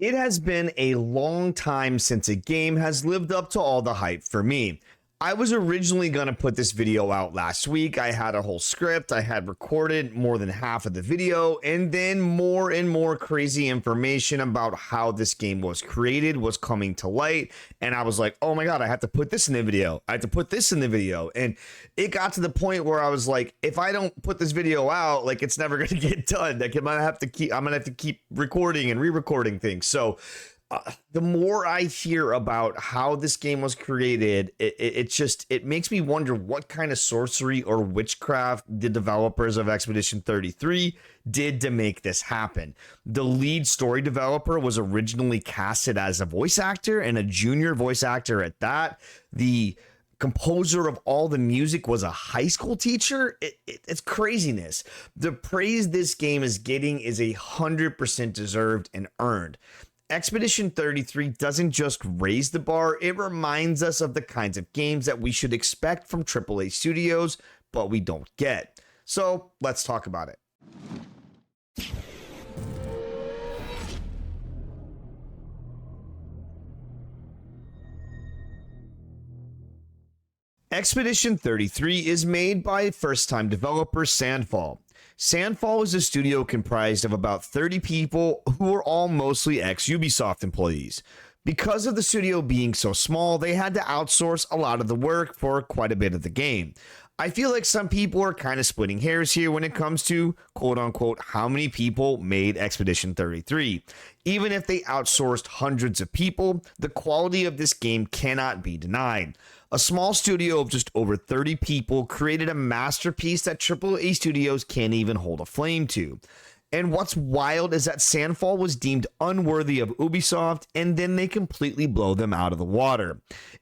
It has been a long time since a game has lived up to all the hype for me. I was originally going to put this video out last week. I had a whole script. I had recorded more than half of the video, and then more and more crazy information about how this game was created was coming to light. And I was like, oh my God, I have to put this in the video. I have to put this in the video. And it got to the point where I was like, if I don't put this video out, like it's never going to get done. Like I'm going to have to keep recording and re-recording things. So the more I hear about how this game was created, it makes me wonder what kind of sorcery or witchcraft the developers of Expedition 33 did to make this happen. The lead story developer was originally casted as a voice actor, and a junior voice actor at that. The composer of all the music was a high school teacher. It's craziness. The praise this game is getting is 100% deserved and earned. Expedition 33 doesn't just raise the bar, it reminds us of the kinds of games that we should expect from AAA studios, but we don't get. So let's talk about it. Expedition 33 is made by first-time developer Sandfall. Sandfall is a studio comprised of about 30 people who are all mostly ex-Ubisoft employees. Because of the studio being so small, they had to outsource a lot of the work for quite a bit of the game. I feel like some people are kind of splitting hairs here when it comes to quote-unquote how many people made Expedition 33. Even if they outsourced hundreds of people, the quality of this game cannot be denied. A small studio of just over 30 people created a masterpiece that AAA studios can't even hold a flame to. And what's wild is that Sandfall was deemed unworthy of Ubisoft, and then they completely blow them out of the water.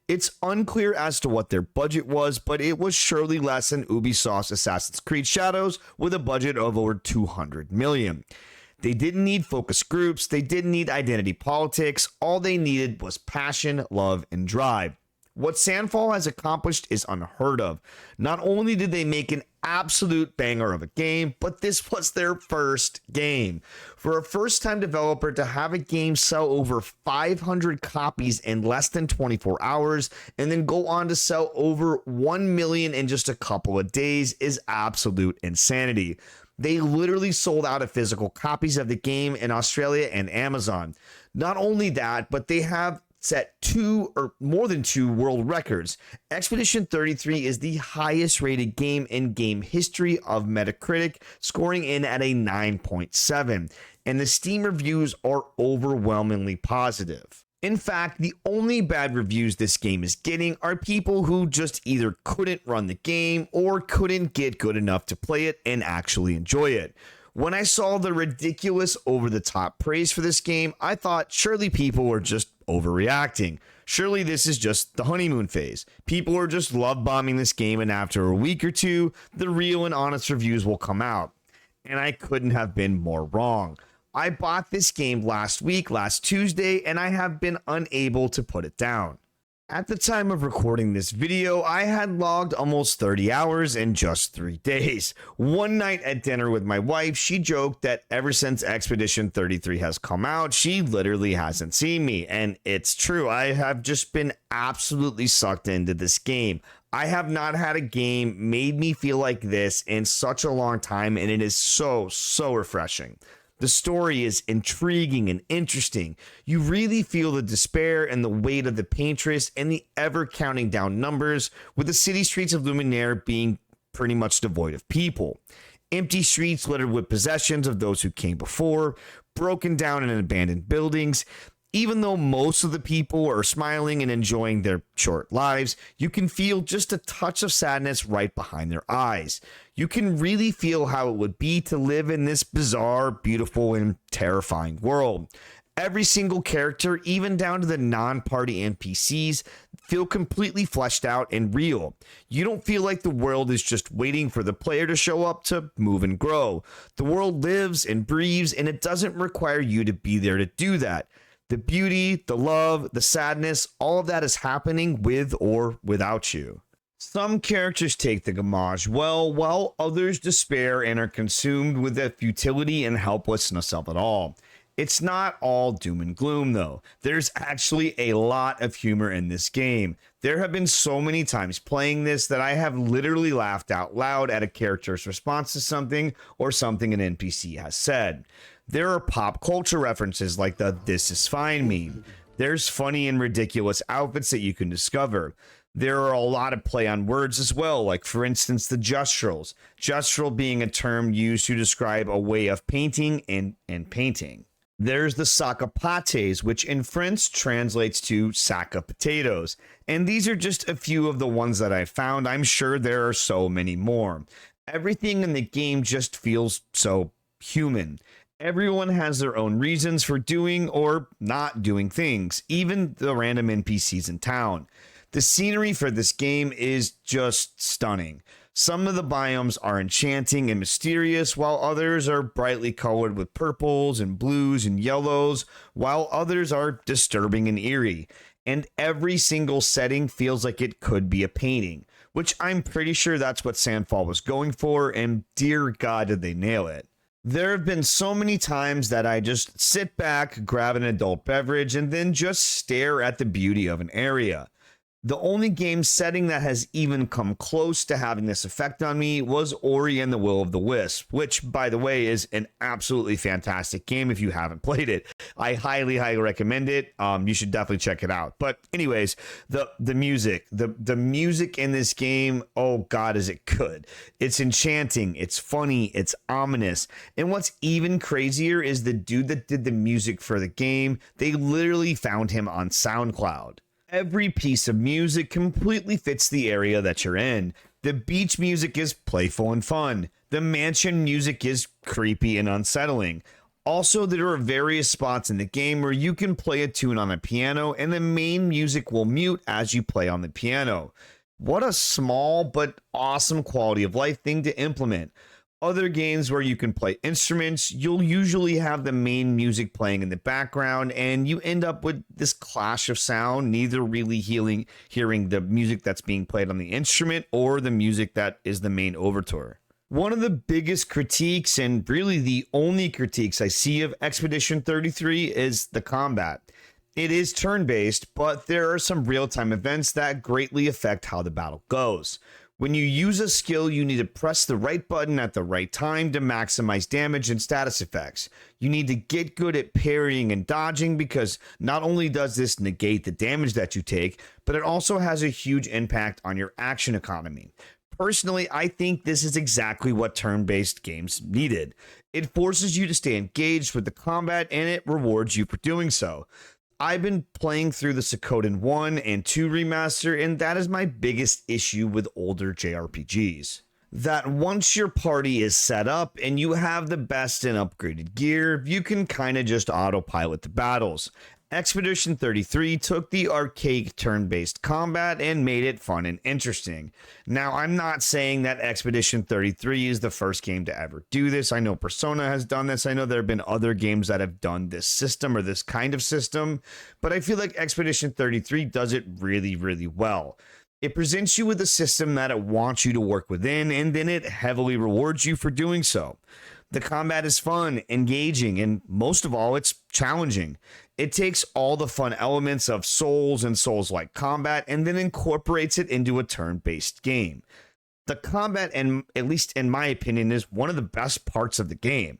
It's unclear as to what their budget was, but it was surely less than Ubisoft's Assassin's Creed Shadows with a budget of over $200 million. They didn't need focus groups, they didn't need identity politics, all they needed was passion, love, and drive. What Sandfall has accomplished is unheard of. Not only did they make an absolute banger of a game, but this was their first game. For a first-time developer to have a game sell over 500 copies in less than 24 hours and then go on to sell over 1 million in just a couple of days is absolute insanity. They literally sold out of physical copies of the game in Australia and Amazon. Not only that, but they have set 2 or more than 2 world records. Expedition 33 is the highest rated game in game history of Metacritic, scoring in at a 9.7, and the Steam reviews are overwhelmingly positive. In fact, the only bad reviews this game is getting are people who just either couldn't run the game or couldn't get good enough to play it and actually enjoy it. When I saw the ridiculous over-the-top praise for this game, I thought surely people were just overreacting. Surely this is just the honeymoon phase. People are just love bombing this game, and after a week or two, the real and honest reviews will come out. And I couldn't have been more wrong. I bought this game last Tuesday, and I have been unable to put it down. At the time of recording this video, I had logged almost 30 hours in just 3 days. One night at dinner with my wife, she joked that ever since Expedition 33 has come out, she literally hasn't seen me. And it's true, I have just been absolutely sucked into this game. I have not had a game made me feel like this in such a long time, and it is so refreshing. The story is intriguing and interesting. You really feel the despair and the weight of the paintress and the ever counting down numbers, with the city streets of Luminaire being pretty much devoid of people. Empty streets littered with possessions of those who came before, broken down and abandoned buildings. Even though most of the people are smiling and enjoying their short lives, you can feel just a touch of sadness right behind their eyes. You can really feel how it would be to live in this bizarre, beautiful, and terrifying world. Every single character, even down to the non-party NPCs, feel completely fleshed out and real. You don't feel like the world is just waiting for the player to show up to move and grow. The world lives and breathes, and it doesn't require you to be there to do that. The beauty, the love, the sadness, all of that is happening with or without you. Some characters take the gamage well, while others despair and are consumed with the futility and helplessness of it all. It's not all doom and gloom, though. There's actually a lot of humor in this game. There have been so many times playing this that I have literally laughed out loud at a character's response to something or something an NPC has said. There are pop culture references like the "This is fine" meme. There's funny and ridiculous outfits that you can discover. There are a lot of play on words as well, like for instance the justrals. Justral being a term used to describe a way of painting and painting. There's the sacapates, which in French translates to sack of potatoes. And these are just a few of the ones that I found. I'm sure there are so many more. Everything in the game just feels so human. Everyone has their own reasons for doing or not doing things, even the random NPCs in town. The scenery for this game is just stunning. Some of the biomes are enchanting and mysterious, while others are brightly colored with purples and blues and yellows, while others are disturbing and eerie. And every single setting feels like it could be a painting, which I'm pretty sure that's what Sandfall was going for, and dear God, did they nail it. There have been so many times that I just sit back, grab an adult beverage, and then just stare at the beauty of an area. The only game setting that has even come close to having this effect on me was Ori and the Will of the Wisp, which, by the way, is an absolutely fantastic game if you haven't played it. I highly recommend it. You should definitely check it out. But anyways, the music, the music in this game, oh God, is it good. It's enchanting, it's funny, it's ominous. And what's even crazier is the dude that did the music for the game, they literally found him on SoundCloud. Every piece of music completely fits the area that you're in. The beach music is playful and fun. The mansion music is creepy and unsettling. Also, there are various spots in the game where you can play a tune on a piano and the main music will mute as you play on the piano. What a small but awesome quality of life thing to implement. Other games where you can play instruments, you'll usually have the main music playing in the background and you end up with this clash of sound, neither really hearing the music that's being played on the instrument or the music that is the main overture. One of the biggest critiques, and really the only critiques I see of Expedition 33, is the combat. It is turn-based, but there are some real-time events that greatly affect how the battle goes. When you use a skill, you need to press the right button at the right time to maximize damage and status effects. You need to get good at parrying and dodging because not only does this negate the damage that you take, but it also has a huge impact on your action economy. Personally, I think this is exactly what turn-based games needed. It forces you to stay engaged with the combat and it rewards you for doing so. I've been playing through the Suikoden 1 and 2 remaster, and that is my biggest issue with older JRPGs. That once your party is set up and you have the best and upgraded gear, you can kinda just autopilot the battles. Expedition 33 took the arcade turn-based combat and made it fun and interesting. Now, I'm not saying that Expedition 33 is the first game to ever do this. I know Persona has done this. I know there have been other games that have done this system or this kind of system, but I feel like Expedition 33 does it really, really well. It presents you with a system that it wants you to work within, and then it heavily rewards you for doing so. The combat is fun, engaging, and most of all, it's challenging. It takes all the fun elements of Souls and Souls-like combat and then incorporates it into a turn-based game. The combat, and at least in my opinion, is one of the best parts of the game.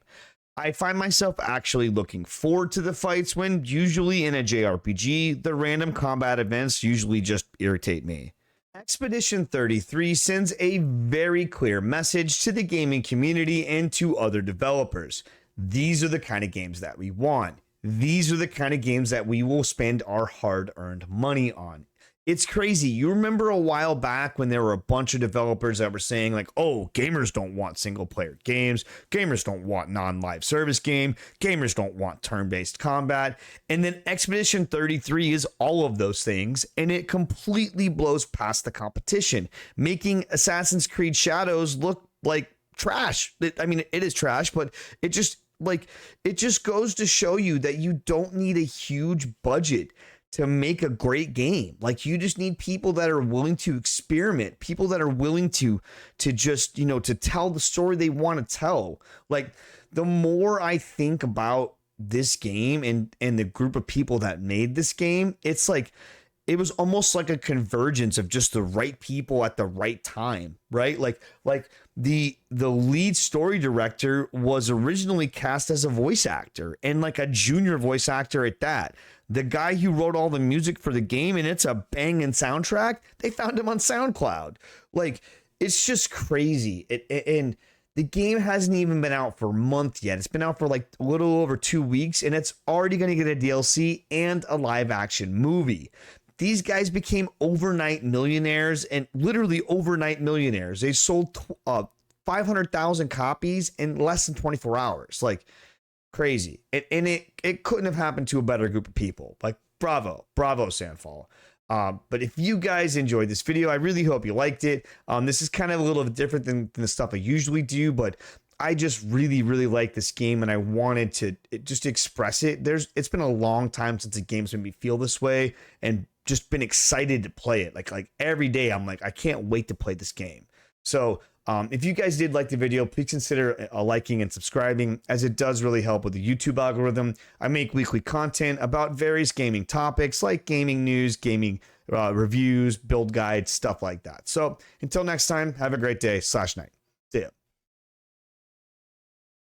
I find myself actually looking forward to the fights when usually in a JRPG, the random combat events usually just irritate me. Expedition 33 sends a very clear message to the gaming community and to other developers. These are the kind of games that we want. These are the kind of games that we will spend our hard-earned money on. It's crazy. You remember a while back when there were a bunch of developers that were saying like, oh, gamers don't want single-player games. Gamers don't want non-live service game. Gamers don't want turn-based combat. And then Expedition 33 is all of those things, and it completely blows past the competition, making Assassin's Creed Shadows look like trash. It is trash, but it just goes to show you that you don't need a huge budget to make a great game. Like, you just need people that are willing to experiment, people that are willing to just, to tell the story they want to tell. Like, the more I think about this game and the group of people that made this game, it's like it was almost like a convergence of just the right people at the right time, right? Like the lead story director was originally cast as a voice actor, and like a junior voice actor at that. The guy who wrote all the music for the game, and it's a banging soundtrack, they found him on SoundCloud. Like, it's just crazy. And the game hasn't even been out for a month yet. It's been out for like a little over 2 weeks, and it's already going to get a DLC and a live action movie. These guys became overnight millionaires, and literally overnight millionaires. They sold 500,000 copies in less than 24 hours. Like, crazy. And it couldn't have happened to a better group of people. Like, bravo Sandfall. But if you guys enjoyed this video, I really hope you liked it. This is kind of a little bit different than the stuff I usually do, but I just really like this game, and I wanted to just express it. It's been a long time since a game's made me feel this way, and just been excited to play it. Like every day I'm like, I can't wait to play this game. So if you guys did like the video, please consider liking and subscribing, as it does really help with the YouTube algorithm. I make weekly content about various gaming topics like gaming news, gaming reviews, build guides, stuff like that. So until next time, have a great day /night. See ya.